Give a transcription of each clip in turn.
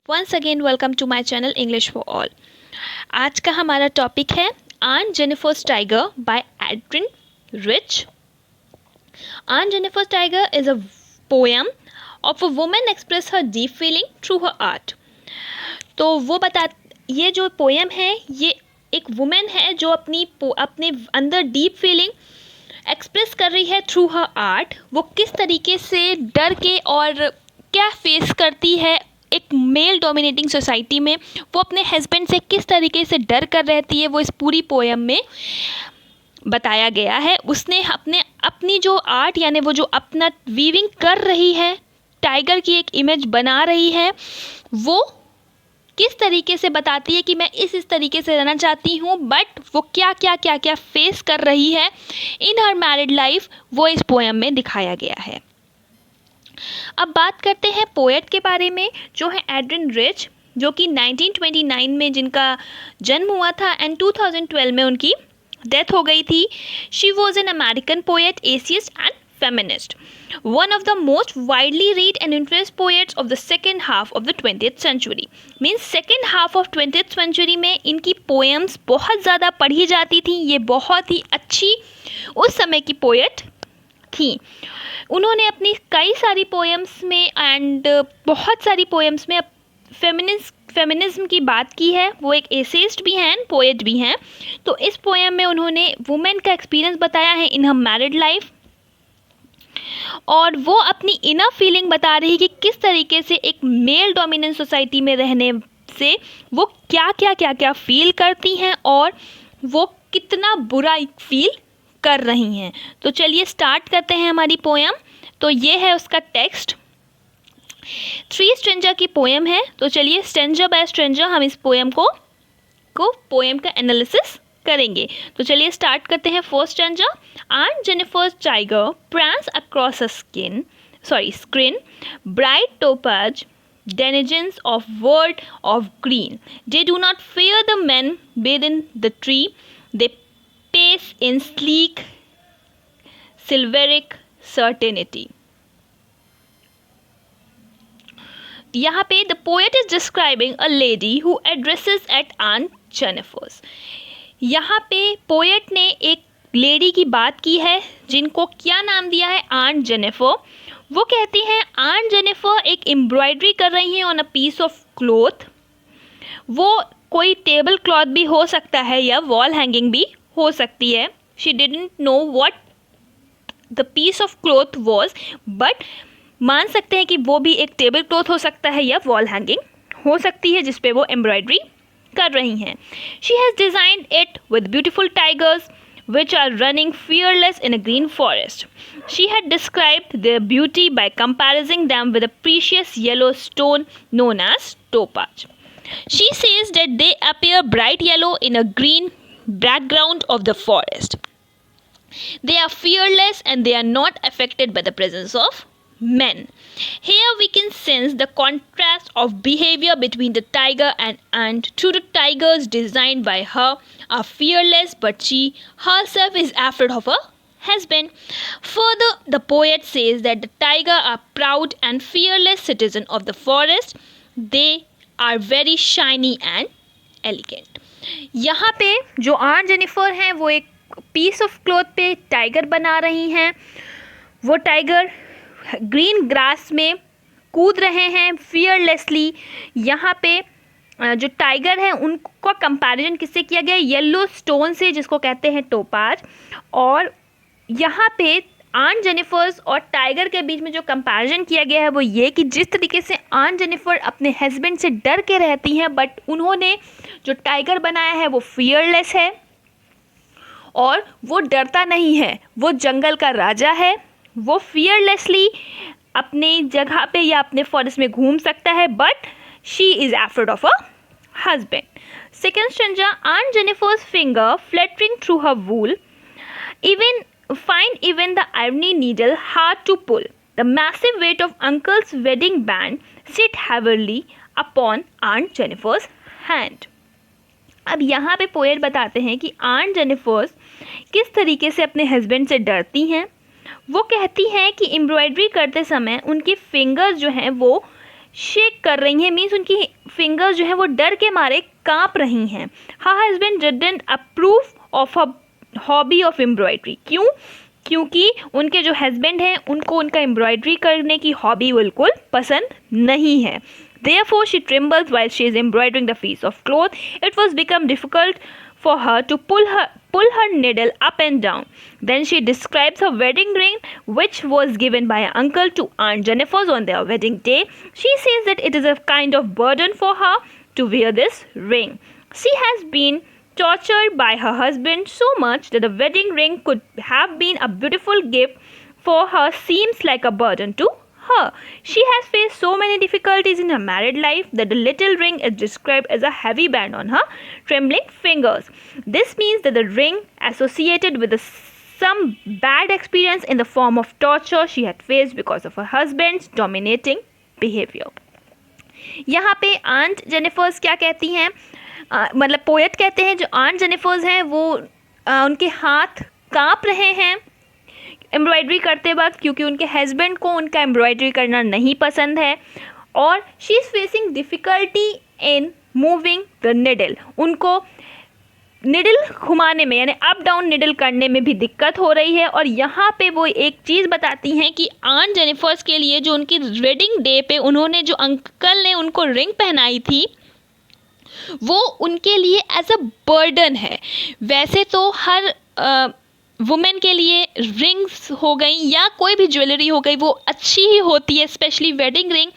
Once again welcome to my channel English for all. आज का हमारा टॉपिक है Aunt Jennifer's tiger by Adrienne Rich. Aunt Jennifer's tiger is a poem of a woman express her deep feeling through her art. तो ये जो poem है ये एक वुमेन है जो अपने अंदर डीप फीलिंग एक्सप्रेस कर रही है थ्रू हर आर्ट। वो किस तरीके से डर के और क्या फेस करती है एक मेल डोमिनेटिंग सोसाइटी में, वो अपने हस्बैंड से किस तरीके से डर कर रहती है, वो इस पूरी पोएम में बताया गया है। उसने अपनी जो आर्ट यानी वो जो अपना वीविंग कर रही है, टाइगर की एक इमेज बना रही है, वो किस तरीके से बताती है कि मैं इस तरीके से रहना चाहती हूँ, बट वो क्या फेस कर रही है इन हर मैरिड लाइफ, वो इस पोएम में दिखाया गया है। अब बात करते हैं पोएट के बारे में, जो है एड्रिन रिच, जो कि 1929 में जिनका जन्म हुआ था एंड 2012 में उनकी डेथ हो गई थी। She was an American poet, atheist and feminist, one of the most widely read and influenced poets of the second half of the 20th century. Means second half of 20th century में इनकी poems बहुत ज़्यादा पढ़ी जाती थी। ये बहुत ही अच्छी उस समय की poet थी। उन्होंने अपनी कई सारी पोएम्स में एंड बहुत सारी पोएम्स में फेमिनिज्म की बात की है। वो एक एसेइस्ट भी हैं, पोएट भी हैं। तो इस पोएम में उन्होंने वुमेन का एक्सपीरियंस बताया है इन हर मैरिड लाइफ, और वो अपनी इनर फीलिंग बता रही है कि किस तरीके से एक मेल डोमिनेंट सोसाइटी में रहने से वो क्या फील करती हैं और वो कितना बुरा फील कर रही हैं। तो चलिए स्टार्ट करते हैं हमारी पोएम। तो ये है उसका टेक्स्ट। 3 स्ट्रेंजर की पोएम है। तो चलिए स्ट्रेंजर बाय स्ट्रेंजर हम इस पोएम को पोएम का एनालिसिस करेंगे। तो चलिए स्टार्ट करते हैं। First stranger. On Jennifer's tiger prance across a screen, bright topaz denizens of world of green. They do not fear the men within the tree. They pace in sleek silveric certainty. यहाँ पे the poet is describing a lady who addresses at Aunt Jennifer's. यहाँ पे poet ने एक lady की बात की है जिनको क्या नाम दिया है, आंट जेनिफर। वो कहती हैं आंट जेनिफर एक एम्ब्रॉयडरी कर रही हैं on a piece of cloth. वो कोई टेबल क्लॉथ भी हो सकता है या वॉल हैंगिंग भी हो सकती है। She didn't know what the piece of cloth was, but मान सकते हैं कि वो भी एक टेबल क्लॉथ हो सकता है या वॉल हैंगिंग हो सकती है जिसपे वो एम्ब्रॉयडरी कर रही हैं। She has designed it with beautiful tigers which are running fearless in a green forest. She had described their beauty by comparing them with a precious yellow stone known as topaz. She says that they appear bright yellow in a green background of the forest. They are fearless and they are not affected by the presence of men. Here we can sense the contrast of behavior between the tiger and ant. True, the tigers designed by her are fearless, but she herself is afraid of her husband. Further, the poet says that the tiger are proud and fearless citizens of the forest. They are very shiny and elegant. यहाँ पे जो aunt Jennifer हैं वो एक piece of cloth पे tiger बना रही हैं। वो टाइगर ग्रीन ग्रास में कूद रहे हैं फियरलेसली। यहाँ पे जो टाइगर हैं उनका कंपैरिजन किससे किया गया, येलो स्टोन से, जिसको कहते हैं टोपाज। और यहाँ पे आंट जेनिफर्स और टाइगर के बीच में जो कंपैरिजन किया गया है वो ये कि जिस तरीके से आंट जेनिफर अपने हस्बैंड से डर के रहती हैं, बट उन्होंने जो टाइगर बनाया है वो फियरलेस है और वो डरता नहीं है। वो जंगल का राजा है, वो फियरलेसली अपनी जगह पे या अपने फॉरेस्ट में घूम सकता है, but she is afraid of a husband. Second stranger. Aunt Jennifer's finger fluttering through her wool even the ivory needle hard to pull. The massive weight of uncle's wedding band sit heavily upon Aunt Jennifer's hand. अब यहाँ पे poet बताते हैं कि aunt Jennifer's किस तरीके से अपने हस्बैंड से डरती हैं। वो कहती हैं कि एम्ब्रॉयडरी करते समय उनके फिंगर्स जो हैं वो शेक कर रही हैं, मीन्स उनकी फिंगर्स जो है वो डर के मारे कांप रही हैं. Her husband didn't approve of a hobby of embroidery. क्यों? क्योंकि उनके जो हस्बैंड हैं उनको उनका एम्ब्रॉयडरी करने की हॉबी बिल्कुल पसंद नहीं है. Therefore, she trembles while she is embroidering the piece of cloth. It was become difficult for her to pull her needle up and down. Then she describes her wedding ring, which was given by her uncle to Aunt Jennifer's on their wedding day. She says that it is a kind of burden for her to wear this ring. She has been tortured by her husband so much that the wedding ring could have been a beautiful gift for her seems like a burden to her. She has faced so many difficulties in her married life that the little ring is described as a heavy band on her trembling fingers. This means that the ring associated with some bad experience in the form of torture she had faced because of her husband's dominating behavior. यहाँ पे aunt Jennifer's क्या कहती हैं, मतलब poet कहते हैं जो aunt Jennifer's हैं वो उनके हाथ कांप रहे हैं एम्ब्रॉयडरी करते वक्त, क्योंकि उनके हस्बैंड को उनका एम्ब्रॉयडरी करना नहीं पसंद है. और she is facing difficulty in moving the needle. उनको निडल घुमाने में यानी अप डाउन निडल करने में भी दिक्कत हो रही है. और यहाँ पे वो एक चीज़ बताती हैं कि आंट जेनिफर्स के लिए जो उनकी वेडिंग डे पे उन्होंने जो अंकल ने उनको रिंग पहनाई थी वो उनके लिए एज अ बर्डन है. वैसे तो हर वुमेन के लिए रिंग्स हो गई या कोई भी ज्वेलरी हो गई वो अच्छी ही होती है, specially wedding ring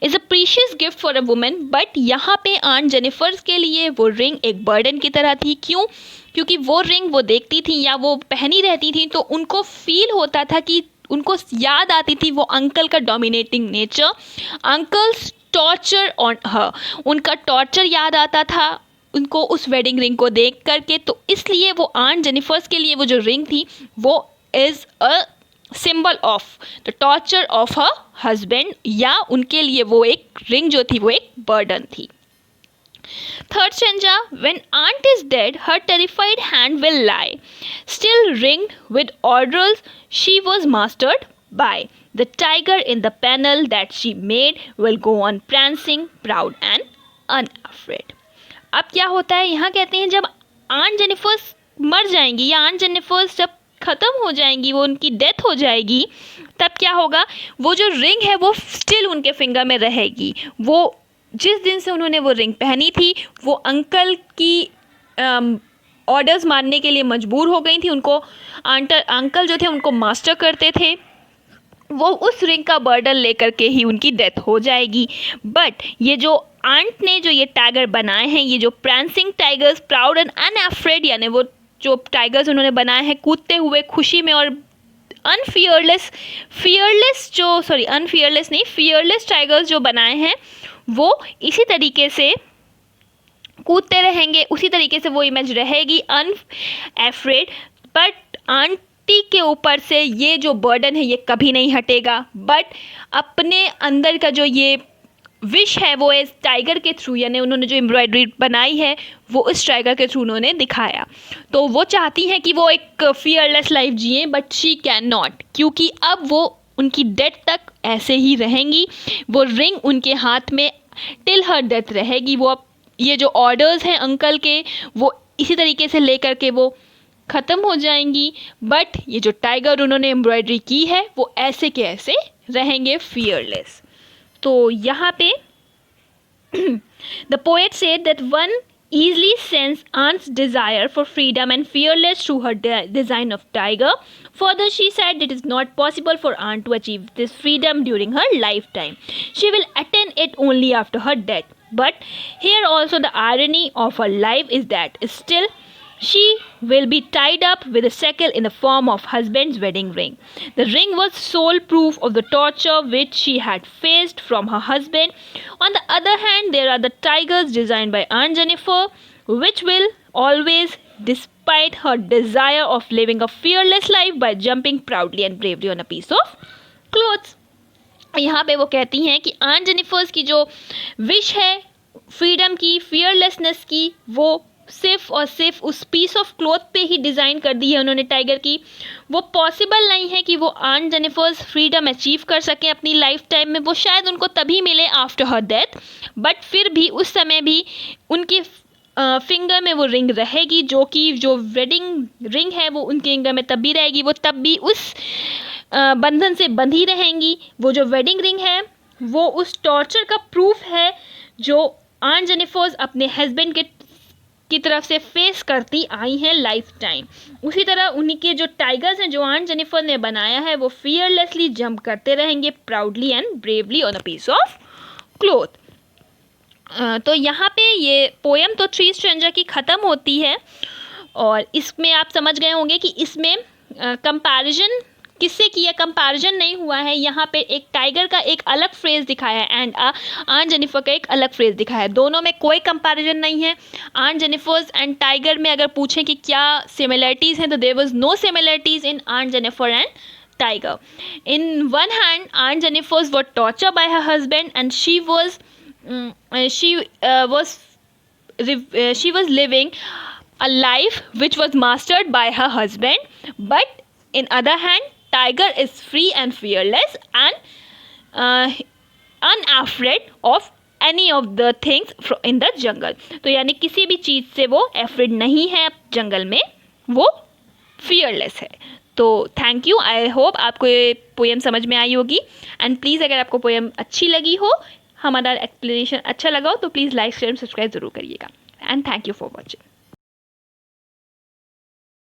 is a precious gift for a women. But यहाँ पे आंट जेनिफर्स के लिए वो रिंग एक बर्डन की तरह थी. क्यों? क्योंकि वो रिंग वो देखती थी या वो पहनी रहती थी तो उनको फील होता था कि उनको याद आती थी वो अंकल का dominating nature, uncle's torture on her. उनका टॉर्चर याद आता था उनको उस वेडिंग रिंग को देख करके. तो इसलिए वो आंट जेनिफर्स के लिए वो जो रिंग थी वो is a symbol of the torture of her husband, या उनके लिए वो एक रिंग जो थी वो एक बर्डन थी. Third stanza, when aunt is dead, her terrified hand will lie, still ringed with orders she was mastered by. The tiger in the panel that she made will go on prancing, proud and unafraid. अब क्या होता है, यहाँ कहते हैं जब aunt Jennifer's मर जाएंगी या आंट जेनिफर्स जब ख़त्म हो जाएंगी, वो उनकी डेथ हो जाएगी, तब क्या होगा, वो जो रिंग है वो स्टिल उनके फिंगर में रहेगी. वो जिस दिन से उन्होंने वो रिंग पहनी थी वो अंकल की ऑर्डर्स मानने के लिए मजबूर हो गई थी. उनको अंकल जो थे उनको मास्टर करते थे, वो उस रिंग का बर्डन लेकर के ही उनकी डेथ हो जाएगी. बट ये जो आंट ने जो ये टाइगर बनाए हैं, ये जो prancing tigers, proud and unafraid, यानी वो जो टाइगर्स उन्होंने बनाए हैं कूदते हुए खुशी में, और अनफियरलेस फियरलेस टाइगर्स जो बनाए हैं वो इसी तरीके से कूदते रहेंगे, उसी तरीके से वो इमेज रहेगी अनअफ्रेड. बट आंटी के ऊपर से ये जो बर्डन है ये कभी नहीं हटेगा. बट अपने अंदर का जो ये विश है वो इस टाइगर के थ्रू, यानी उन्होंने जो एम्ब्रॉयडरी बनाई है वो इस टाइगर के थ्रू उन्होंने दिखाया. तो वो चाहती हैं कि वो एक फियरलेस लाइफ जिए, बट शी कैन नॉट, क्योंकि अब वो उनकी डेथ तक ऐसे ही रहेंगी. वो रिंग उनके हाथ में टिल हर डेथ रहेगी. वो अब ये जो ऑर्डर्स हैं अंकल के वो इसी तरीके से लेकर के वो ख़त्म हो जाएंगी. बट ये जो टाइगर उन्होंने एम्ब्रॉयडरी की है वो ऐसे के ऐसे रहेंगे फियरलेस. तो यहाँ पे the poet said that one easily sense aunt's desire for freedom and fearless through her design of tiger. Further, she said it is not possible for aunt to achieve this freedom during her lifetime. She will attain it only after her death. But here also the irony of her life is that still she will be tied up with a shackle in the form of husband's wedding ring. The ring was sole proof of the torture which she had faced from her husband. On the other hand, there are the tigers designed by Aunt Jennifer, which will always, despite her desire of living a fearless life by jumping proudly and bravely on a piece of clothes. यहाँ पे वो कहती हैं कि aunt Jennifer's की जो wish है freedom की, फियरलेसनेस की, वो सिर्फ और सिर्फ उस पीस ऑफ क्लॉथ पे ही डिज़ाइन कर दी है उन्होंने टाइगर की। वो पॉसिबल नहीं है कि वो आंट जेनिफर्स फ्रीडम अचीव कर सकें अपनी लाइफ टाइम में, वो शायद उनको तभी मिले आफ्टर हर डेथ, बट फिर भी उस समय भी उनकी फिंगर में वो रिंग रहेगी, जो वेडिंग रिंग है वो उनके फिंगर में तब भी रहेगी, वो तब भी उस बंधन से बंधी रहेंगी। वो जो वेडिंग रिंग है वो उस टॉर्चर का प्रूफ है जो आंट जेनिफर्स अपने हस्बैंड की तरफ से फेस करती आई हैं लाइफ टाइम। उसी तरह उन्हीं के जो टाइगर्स हैं जो आंट जेनिफर ने बनाया है वो फियरलेसली जंप करते रहेंगे proudly and bravely on a piece of cloth. तो यहाँ पे ये पोएम तो थ्री स्ट्रेंजर की ख़त्म होती है, और इसमें आप समझ गए होंगे कि इसमें कंपैरिजन किससे किया, कंपैरिजन नहीं हुआ है। यहाँ पे एक टाइगर का एक अलग फ्रेज दिखाया है एंड आंट जेनिफर का एक अलग फ्रेज दिखाया है, दोनों में कोई कंपैरिजन नहीं है। आंट जेनिफर्स एंड टाइगर में अगर पूछें कि क्या सिमिलरिटीज़ हैं तो there was no similarities in Aunt Jennifer and tiger. In one hand, Aunt Jennifer was tortured by her husband, and she was living a life which was mastered by her husband. But in other hand, Tiger is free and fearless and unafraid of any of the things in the jungle. तो यानी किसी भी चीज़ से वो afraid नहीं है जंगल में, वो fearless है। तो थैंक यू, आई होप आपको ये पोएम समझ में आई होगी। एंड प्लीज़ अगर आपको पोएम अच्छी लगी हो, हमारा एक्सप्लेनेशन अच्छा लगा हो, तो प्लीज़ लाइक शेयर सब्सक्राइब ज़रूर करिएगा। And thank you for watching.